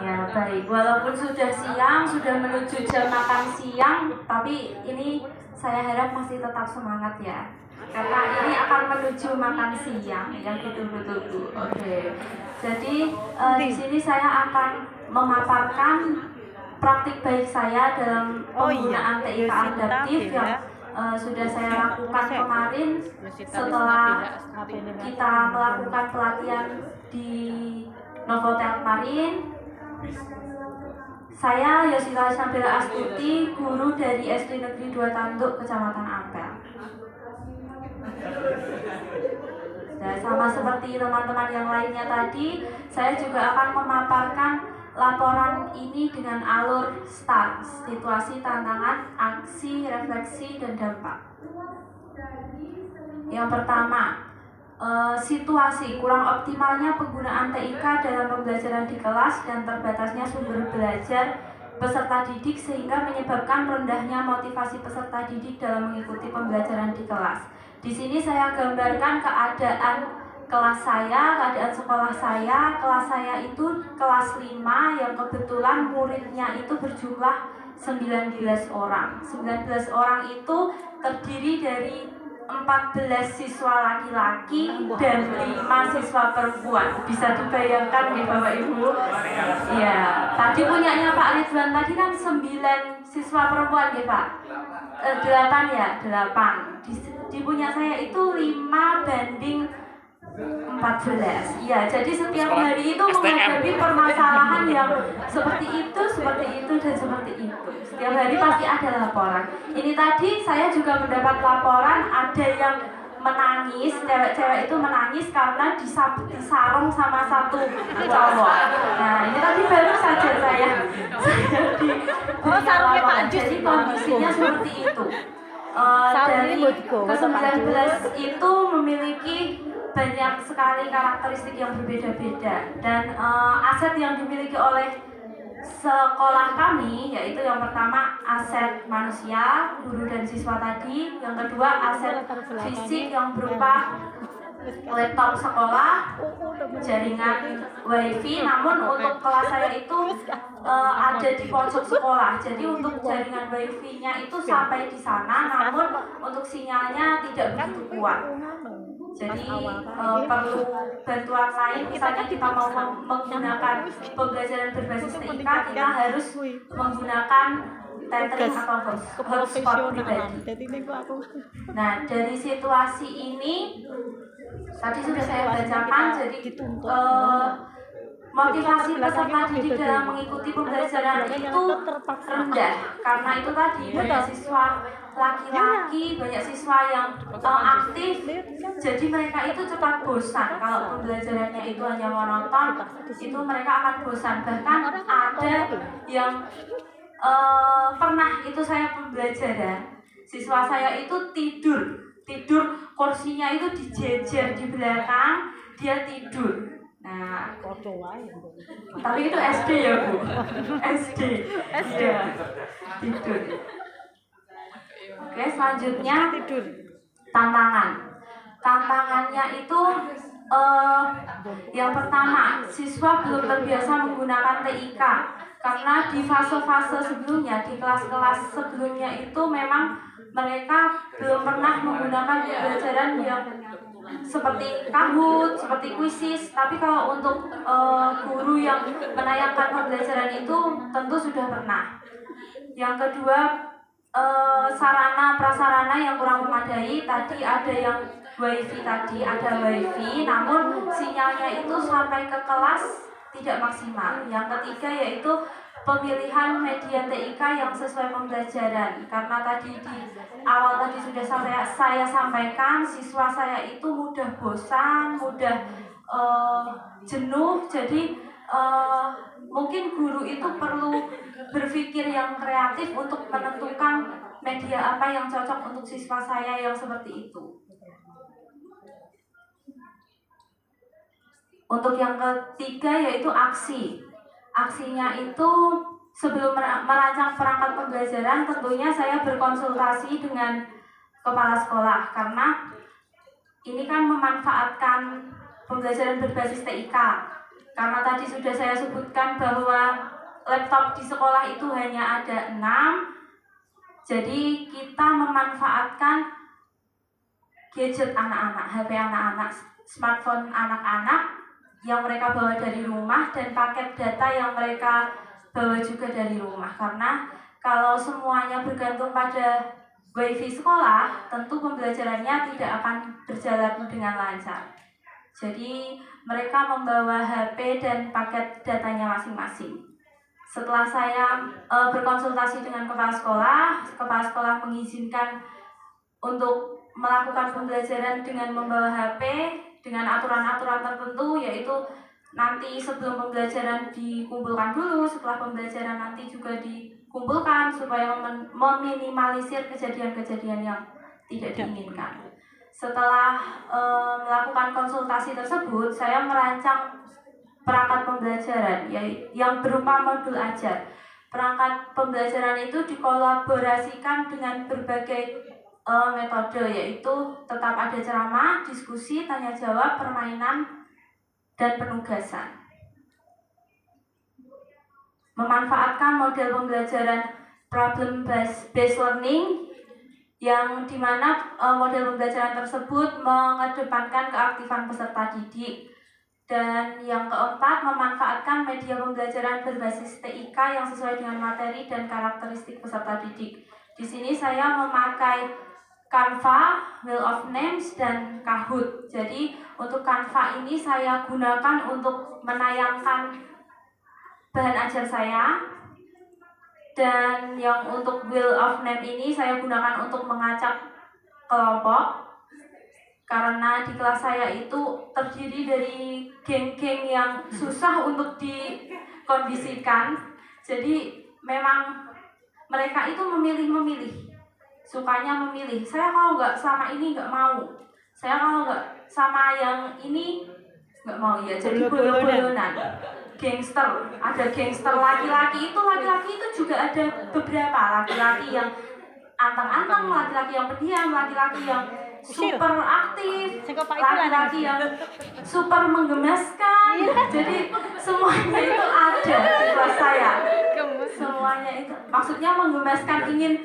Ya baik, walaupun sudah siang, sudah menuju jam makan siang, tapi ini saya harap masih tetap semangat ya. Karena ini akan menuju makan siang yang betul-betul. Oke. Jadi di sini saya akan memaparkan praktik baik saya dalam penggunaan TIK adaptif yang sudah saya lakukan kemarin setelah kita melakukan pelatihan di Novotel kemarin. Saya Yosita Nabila Astuti, guru dari SD Negeri 2 Tanduk, Kecamatan Ampel. Nah, sama seperti teman-teman yang lainnya tadi, saya juga akan memaparkan laporan ini dengan alur STAR, situasi, tantangan, aksi, refleksi, dan dampak. Yang pertama, situasi kurang optimalnya penggunaan TIK dalam pembelajaran di kelas dan terbatasnya sumber belajar peserta didik sehingga menyebabkan rendahnya motivasi peserta didik dalam mengikuti pembelajaran di kelas. Di sini saya gambarkan keadaan kelas saya, keadaan sekolah saya. Kelas saya itu kelas 5 yang kebetulan muridnya itu berjumlah 19 orang. 19 orang itu terdiri dari 14 siswa laki-laki dan 5 siswa perempuan. Bisa dibayangkan nih Bapak Ibu. Ya, tadi punyanya Pak Ridwan tadi kan 9 siswa perempuan ya Pak. 8 ya, 8. Di punya saya itu 5 banding 14. Ya, jadi setiap hari itu menghadapi permasalahan yang seperti itu, dan seperti itu. Setiap hari pasti ada laporan. Ini tadi saya juga mendapat laporan ada yang menangis, cewek-cewek itu menangis karena disarung sama satu cowok. Nah, ini tadi baru saja saya di laporan. Jadi kondisinya seperti itu. Dari ke-19 itu memiliki banyak sekali karakteristik yang berbeda-beda dan aset yang dimiliki oleh sekolah kami yaitu yang pertama aset manusia, guru dan siswa tadi, yang kedua aset fisik yang berupa laptop sekolah, jaringan wifi, namun untuk kelas saya itu ada di pojok sekolah, jadi untuk jaringan wifi-nya itu sampai di sana, namun untuk sinyalnya tidak begitu kuat. Jadi perlu bantuan lain, misalnya kita mau menggunakan pembelajaran berbasis TIK, kita harus menggunakan tethering atau hotspot pribadi. Nah, dari situasi ini tadi sudah saya bacakan, jadi motivasi peserta didik dalam mengikuti pembelajaran itu rendah karena itu tadi banyak siswa laki-laki, banyak siswa yang aktif, jadi mereka itu cepat bosan. Kalau pembelajarannya itu hanya monoton, itu mereka akan bosan. Bahkan ada yang pernah itu saya pembelajaran, siswa saya itu tidur kursinya itu dijejer di belakang, dia tidur. Nah, tapi itu SD ya Bu, SD. Ya, tidur. Oke, selanjutnya tantangannya itu yang pertama, siswa belum terbiasa menggunakan TIK karena di fase-fase sebelumnya, di kelas-kelas sebelumnya itu memang mereka belum pernah menggunakan pembelajaran yang seperti Kahoot, seperti Quizizz. Tapi kalau untuk guru yang menayangkan pembelajaran itu tentu sudah pernah. Yang kedua, sarana prasarana yang kurang memadai. Tadi ada yang wifi namun sinyalnya itu sampai ke kelas tidak maksimal. Yang ketiga yaitu pemilihan media TIK yang sesuai pembelajaran, karena tadi di awal tadi sudah saya sampaikan, siswa saya itu mudah bosan, mudah jenuh. Jadi mungkin guru itu perlu berpikir yang kreatif untuk menentukan media apa yang cocok untuk siswa saya yang seperti itu. Untuk yang ketiga yaitu aksi. Aksinya itu sebelum merancang perangkat pembelajaran tentunya saya berkonsultasi dengan kepala sekolah, karena ini kan memanfaatkan pembelajaran berbasis TIK. Karena tadi sudah saya sebutkan bahwa laptop di sekolah itu hanya ada 6, jadi kita memanfaatkan gadget anak-anak, HP anak-anak, smartphone anak-anak yang mereka bawa dari rumah, dan paket data yang mereka bawa juga dari rumah. Karena kalau semuanya bergantung pada wifi sekolah, tentu pembelajarannya tidak akan berjalan dengan lancar. Jadi mereka membawa HP dan paket datanya masing-masing. Setelah saya berkonsultasi dengan kepala sekolah mengizinkan untuk melakukan pembelajaran dengan membawa HP dengan aturan-aturan tertentu, yaitu nanti sebelum pembelajaran dikumpulkan dulu, setelah pembelajaran nanti juga dikumpulkan supaya meminimalisir kejadian-kejadian yang tidak diinginkan. Setelah melakukan konsultasi tersebut, saya merancang perangkat pembelajaran yang berupa modul ajar. Perangkat pembelajaran itu dikolaborasikan dengan berbagai metode, yaitu tetap ada ceramah, diskusi, tanya jawab, permainan, dan penugasan. Memanfaatkan model pembelajaran problem based learning, yang dimana model pembelajaran tersebut mengedepankan keaktifan peserta didik. Dan yang keempat, memanfaatkan media pembelajaran berbasis TIK yang sesuai dengan materi dan karakteristik peserta didik. Di sini saya memakai Canva, Wheel of Names, dan Kahoot. Jadi untuk Canva ini saya gunakan untuk menayangkan bahan ajar saya, dan yang untuk Wheel of Name ini saya gunakan untuk mengacak kelompok. Karena di kelas saya itu terdiri dari geng-geng yang susah untuk dikondisikan. Jadi memang mereka itu memilih, sukanya memilih. Saya kalau nggak sama ini nggak mau, saya kalau nggak sama yang ini nggak mau, ya jadi bolo-bolonan. Gangster, ada gangster laki-laki itu juga ada beberapa laki-laki yang antang-antang, laki-laki yang pendiam, laki-laki yang super aktif, laki-laki yang super menggemaskan. Jadi semuanya itu ada di kelas saya. Semuanya itu maksudnya menggemaskan, ingin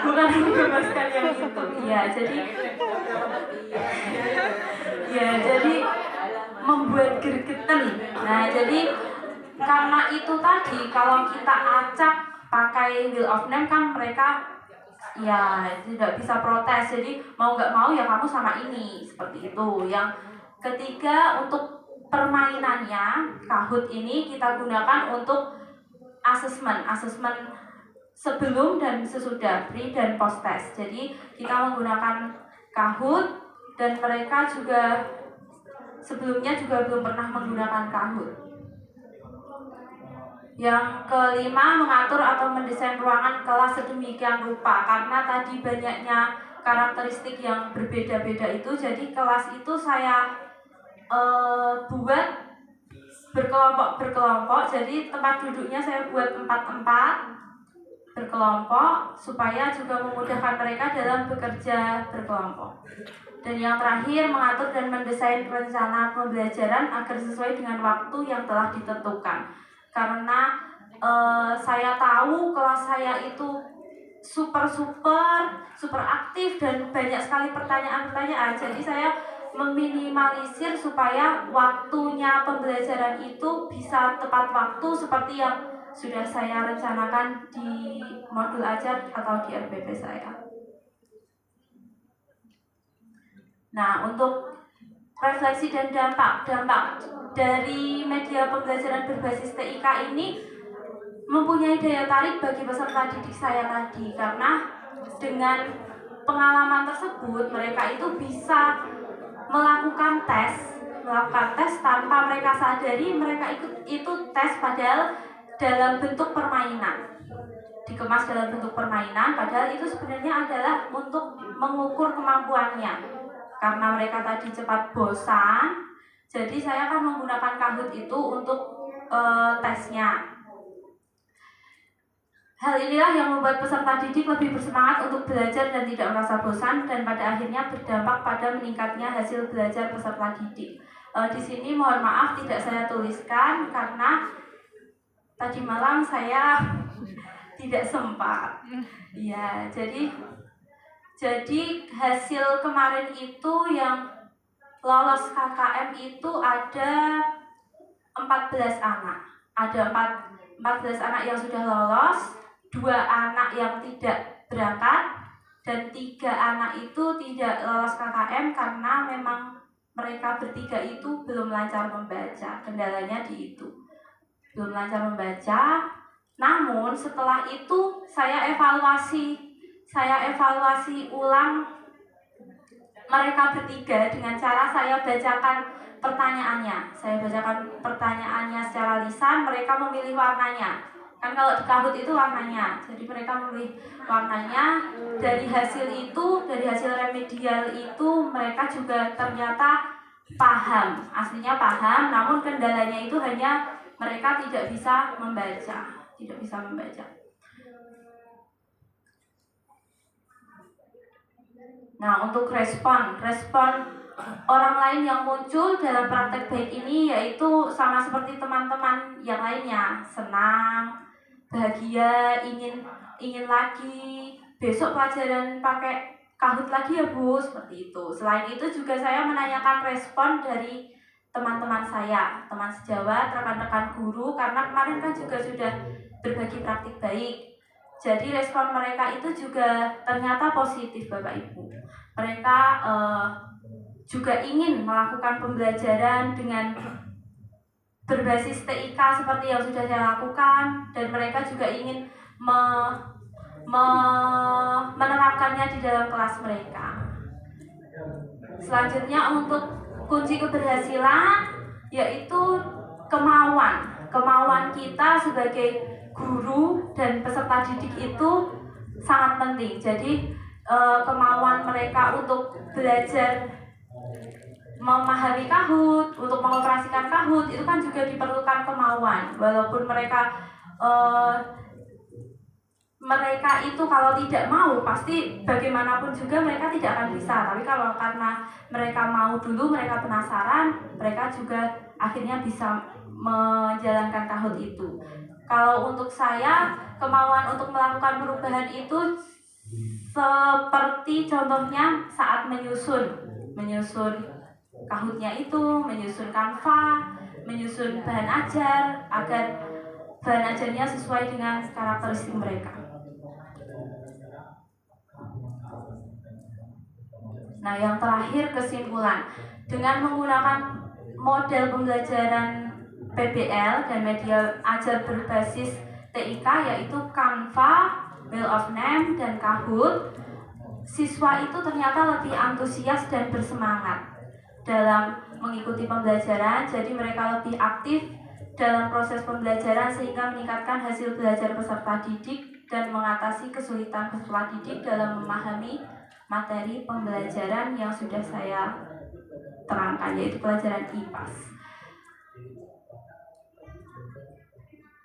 bukan menggemaskan yang itu. Jadi membuat gregetan. Nah, jadi karena itu tadi, kalau kita acak pakai Wheel of Name kan mereka ya tidak bisa protes. Jadi mau nggak mau ya kamu sama ini, seperti itu. Yang ketiga, untuk permainannya Kahoot ini kita gunakan untuk asesmen sebelum dan sesudah pre dan post test. Jadi kita menggunakan Kahoot, dan mereka juga sebelumnya juga belum pernah menggunakan Kahoot. Yang kelima, mengatur atau mendesain ruangan kelas sedemikian rupa. Karena tadi banyaknya karakteristik yang berbeda-beda itu, jadi kelas itu saya buat berkelompok. Jadi tempat duduknya saya buat 4 berkelompok supaya juga memudahkan mereka dalam bekerja berkelompok. Dan yang terakhir, mengatur dan mendesain rencana pembelajaran agar sesuai dengan waktu yang telah ditentukan. Karena saya tahu kelas saya itu super aktif dan banyak sekali pertanyaan. Jadi saya meminimalisir supaya waktunya pembelajaran itu bisa tepat waktu seperti yang sudah saya rencanakan di modul ajar atau di RPP saya. Nah, untuk refleksi dan dampak dari media pembelajaran berbasis TIK ini mempunyai daya tarik bagi peserta didik saya tadi, karena dengan pengalaman tersebut mereka itu bisa melakukan tes tanpa mereka sadari mereka itu tes, padahal dalam bentuk permainan, dikemas dalam bentuk permainan, padahal itu sebenarnya adalah untuk mengukur kemampuannya. Karena mereka tadi cepat bosan, jadi saya akan menggunakan Kahoot itu untuk tesnya. Hal inilah yang membuat peserta didik lebih bersemangat untuk belajar dan tidak merasa bosan, dan pada akhirnya berdampak pada meningkatnya hasil belajar peserta didik. Di sini mohon maaf tidak saya tuliskan karena tadi malam saya tidak sempat. Ya, jadi hasil kemarin itu yang lolos KKM itu ada 14 anak. Ada 14 anak yang sudah lolos, 2 anak yang tidak berangkat, dan 3 anak itu tidak lolos KKM karena memang mereka bertiga itu belum lancar membaca. Kendalanya di itu, belum lancar membaca. Namun setelah itu saya evaluasi ulang mereka bertiga dengan cara saya bacakan pertanyaannya. Saya bacakan pertanyaannya secara lisan, mereka memilih warnanya. Kan kalau di Kahoot itu warnanya, jadi mereka memilih warnanya. Dari hasil remedial itu mereka juga ternyata paham, aslinya paham, namun kendalanya itu hanya mereka tidak bisa membaca. Nah, untuk respon orang lain yang muncul dalam praktek baik ini yaitu sama seperti teman-teman yang lainnya, senang, bahagia, ingin lagi, besok pelajaran pakai Kahoot lagi ya Bu, seperti itu. Selain itu juga saya menanyakan respon dari teman-teman saya, teman sejawat, rekan-rekan guru, karena kemarin kan juga sudah berbagi praktik baik. Jadi respon mereka itu juga ternyata positif Bapak Ibu. Mereka juga ingin melakukan pembelajaran dengan berbasis TIK seperti yang sudah saya lakukan, dan mereka juga ingin menerapkannya di dalam kelas mereka. Selanjutnya untuk kunci keberhasilan yaitu kemauan kita sebagai guru dan peserta didik itu sangat penting. Jadi kemauan mereka untuk belajar memahami Kahoot, untuk mengoperasikan Kahoot itu kan juga diperlukan kemauan. Walaupun mereka itu kalau tidak mau pasti bagaimanapun juga mereka tidak akan bisa. Tapi kalau karena mereka mau dulu, mereka penasaran, mereka juga akhirnya bisa menjalankan Kahoot itu. Kalau untuk saya, kemauan untuk melakukan perubahan itu seperti contohnya saat menyusun Kahoot-nya itu, menyusun Canva, menyusun bahan ajar agar bahan ajarnya sesuai dengan karakteristik mereka. Nah, yang terakhir kesimpulan. Dengan menggunakan model pembelajaran PBL dan media ajar berbasis TIK yaitu Canva, Wheel of Name, dan Kahoot, siswa itu ternyata lebih antusias dan bersemangat dalam mengikuti pembelajaran. Jadi mereka lebih aktif dalam proses pembelajaran sehingga meningkatkan hasil belajar peserta didik dan mengatasi kesulitan peserta didik dalam memahami materi pembelajaran yang sudah saya terangkan, yaitu pelajaran IPAS.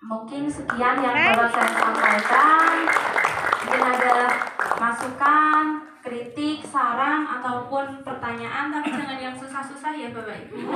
Mungkin sekian yang dapat saya sampaikan. Mungkin ada masukan, kritik, saran, ataupun pertanyaan, tapi jangan yang susah-susah ya Bapak Ibu.